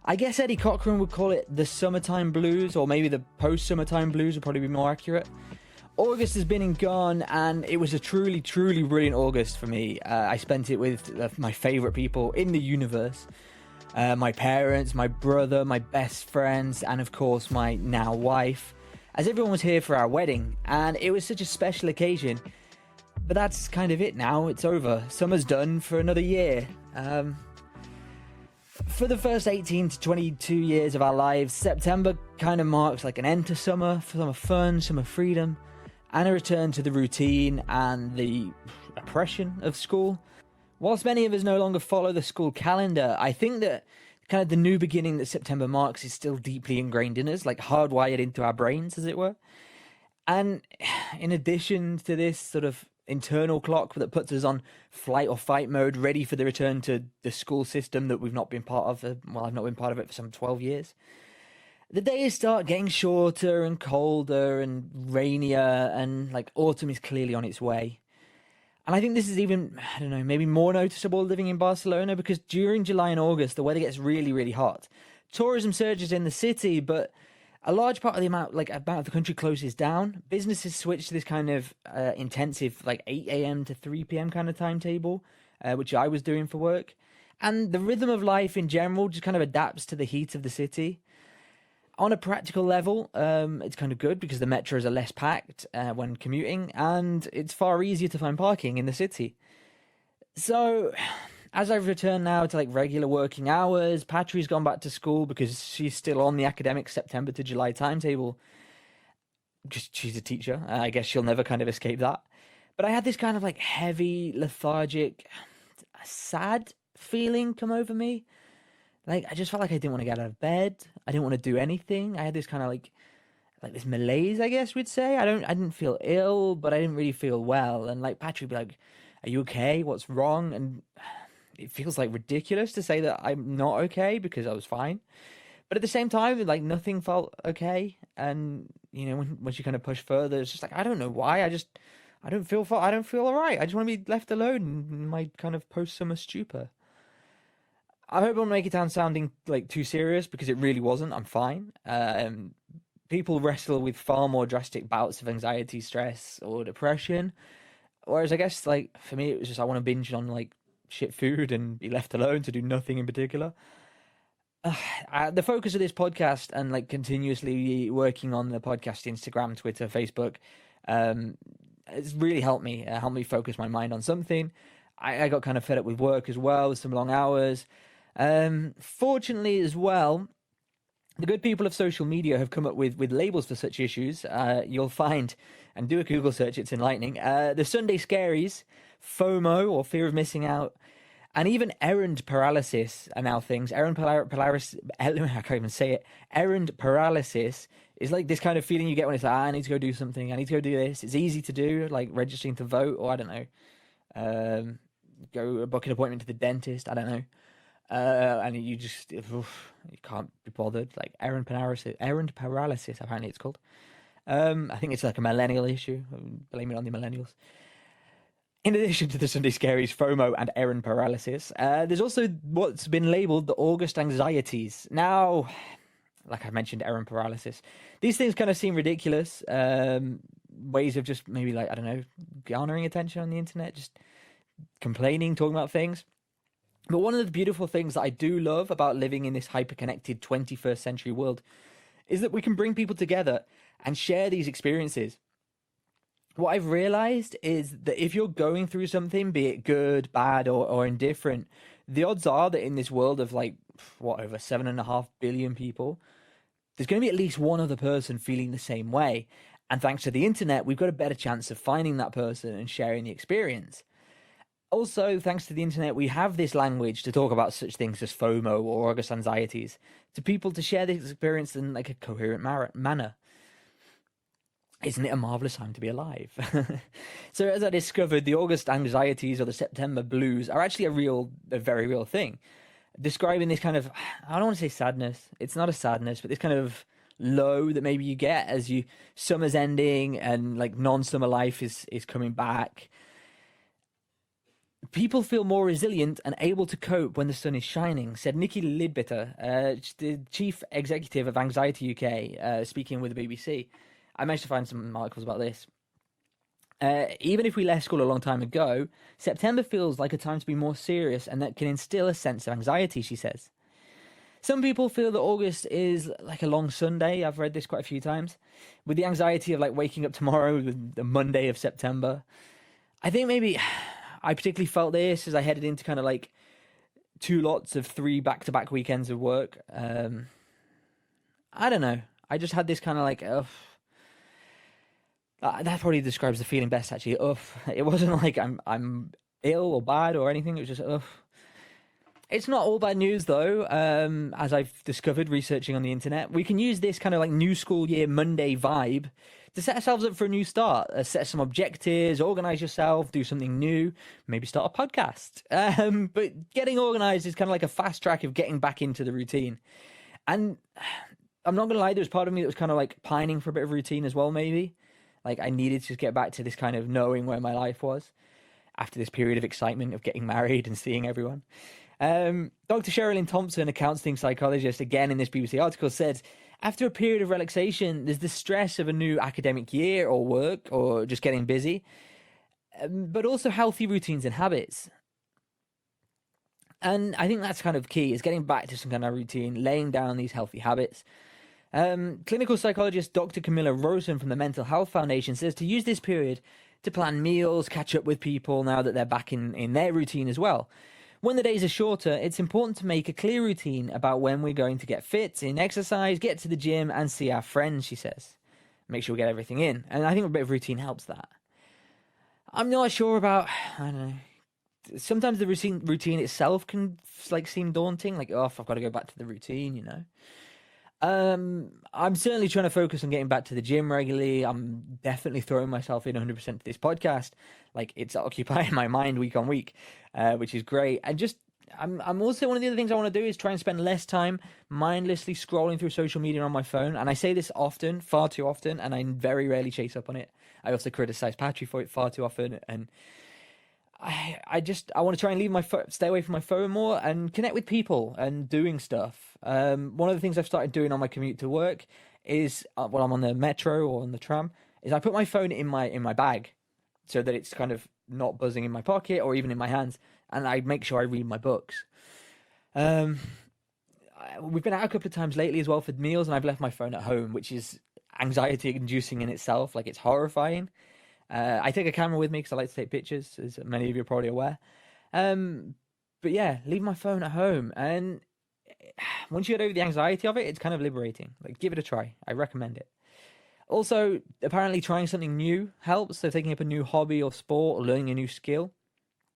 I guess Eddie Cochran would call it the summertime blues, or maybe the post-summertime blues would probably be more accurate. August has been and gone, and it was a truly, truly brilliant August for me. I spent it with my favourite people in the universe. My parents, my brother, my best friends, and of course my now wife, as everyone was here for our wedding, and it was such a special occasion. But that's kind of it now. It's over. Summer's done for another year. For the first 18 to 22 years of our lives, September kind of marks like an end to summer fun, summer freedom, and a return to the routine and the oppression of school. Whilst many of us no longer follow the school calendar, I think that kind of the new beginning that September marks is still deeply ingrained in us, like hardwired into our brains, as it were. And in addition to this sort of internal clock that puts us on flight or fight mode, ready for the return to the school system that we've not been part of, well, I've not been part of it for some 12 years. The days start getting shorter and colder and rainier, and like autumn is clearly on its way. And I think this is even, I don't know, maybe more noticeable living in Barcelona, because during July and August, the weather gets really, really hot. Tourism surges in the city, but a large part of the amount of the country closes down. Businesses switch to this kind of intensive, like 8 a.m. to 3 p.m. kind of timetable, which I was doing for work. And the rhythm of life in general just kind of adapts to the heat of the city. On a practical level, it's kind of good because the metros are less packed when commuting, and it's far easier to find parking in the city. So, as I've returned now to like regular working hours, Patri's gone back to school because she's still on the academic September to July timetable. Just she's a teacher. I guess she'll never kind of escape that. But I had this kind of like heavy, lethargic, sad feeling come over me. Like I just felt like I didn't want to get out of bed. I didn't want to do anything. I had this kind of like this malaise, I guess we'd say. I didn't feel ill, but I didn't really feel well. And like Patrick would be like, "Are you okay? What's wrong?" And it feels like ridiculous to say that I'm not okay because I was fine. But at the same time, like nothing felt okay. And you know, when you kind of push further, it's just like I don't know why. I don't feel all right. I just want to be left alone in my kind of post-summer stupor. I hope I don't make it down sounding like too serious, because it really wasn't. I'm fine. People wrestle with far more drastic bouts of anxiety, stress, or depression. Whereas I guess like for me, it was just I want to binge on like shit food and be left alone to do nothing in particular. The focus of this podcast and like continuously working on the podcast, Instagram, Twitter, Facebook, it's really helped me focus my mind on something. I got kind of fed up with work as well, with some long hours. Fortunately as well, the good people of social media have come up with labels for such issues. You'll find, and do a Google search, it's enlightening, the Sunday scaries, FOMO, or fear of missing out, and even errand paralysis are now things. Paralysis, I can't even say it. Errand paralysis is like this kind of feeling you get when it's like, I need to go do something, I need to go do this. It's easy to do, like registering to vote, or I don't know, go book an appointment to the dentist, I don't know. And you just, you can't be bothered. Like errand paralysis, apparently it's called. I think it's like a millennial issue. Blame it on the millennials. In addition to the Sunday scaries, FOMO, and errand paralysis, there's also what's been labelled the August Anxieties. Now, like I mentioned, errand paralysis. These things kind of seem ridiculous. Ways of just maybe like, I don't know, garnering attention on the internet, just complaining, talking about things. But one of the beautiful things that I do love about living in this hyper-connected 21st century world is that we can bring people together and share these experiences. What I've realized is that if you're going through something, be it good, bad, or indifferent, the odds are that in this world of like, over 7.5 billion people, there's going to be at least one other person feeling the same way. And thanks to the internet, we've got a better chance of finding that person and sharing the experience. Also, thanks to the internet, we have this language to talk about such things as FOMO or August Anxieties to people to share this experience in like a coherent manner. Isn't it a marvelous time to be alive? So as I discovered, the August Anxieties or the September blues are actually a very real thing. Describing this kind of, I don't want to say sadness. It's not a sadness, but this kind of low that maybe you get as summer's ending and like non-summer life is coming back. People feel more resilient and able to cope when the sun is shining, said Nikki Lidbitter, the chief executive of Anxiety UK, speaking with the BBC. I managed to find some articles about this. Even if we left school a long time ago, September feels like a time to be more serious and that can instill a sense of anxiety, she says. Some people feel that August is like a long Sunday. I've read this quite a few times. With the anxiety of like waking up tomorrow, the Monday of September. I think maybe I particularly felt this as I headed into kind of like 2 lots of 3 back-to-back weekends of work. I don't know. I just had this kind of like, that probably describes the feeling best, actually. It wasn't like I'm ill or bad or anything. It was just, It's not all bad news, though, as I've discovered researching on the internet. We can use this kind of like new school year Monday vibe to set ourselves up for a new start. Set some objectives, organize yourself, do something new, maybe start a podcast. But getting organized is kind of like a fast track of getting back into the routine. And I'm not going to lie, there was part of me that was kind of like pining for a bit of routine as well, maybe. Like I needed to just get back to this kind of knowing where my life was after this period of excitement of getting married and seeing everyone. Dr. Sherilyn Thompson, a counselling psychologist, again in this BBC article, said, after a period of relaxation, there's the stress of a new academic year or work or just getting busy, but also healthy routines and habits. And I think that's kind of key, is getting back to some kind of routine, laying down these healthy habits. Clinical psychologist Dr. Camilla Rosen from the Mental Health Foundation says to use this period to plan meals, catch up with people now that they're back in their routine as well. When the days are shorter, it's important to make a clear routine about when we're going to get fit, in exercise, get to the gym, and see our friends, she says. Make sure we get everything in. And I think a bit of routine helps that. I'm not sure about, I don't know, sometimes the routine itself can like seem daunting, like, oh, I've got to go back to the routine, you know. I'm certainly trying to focus on getting back to the gym regularly. I'm definitely throwing myself in 100% to this podcast. Like, it's occupying my mind week on week, which is great. And just, I'm also, one of the other things I want to do is try and spend less time mindlessly scrolling through social media on my phone. And I say this often, far too often, and I very rarely chase up on it. I also criticize Patrick for it far too often. And I want to try and stay away from my phone more and connect with people and doing stuff. One of the things I've started doing on my commute to work is, when I'm on the metro or on the tram, is I put my phone in my bag so that it's kind of not buzzing in my pocket or even in my hands, and I make sure I read my books. We've been out a couple of times lately as well for meals, and I've left my phone at home, which is anxiety-inducing in itself. Like, it's horrifying. I take a camera with me because I like to take pictures, as many of you are probably aware. But yeah, leave my phone at home. And once you get over the anxiety of it, it's kind of liberating. Like, give it a try. I recommend it. Also, apparently trying something new helps. So taking up a new hobby or sport or learning a new skill.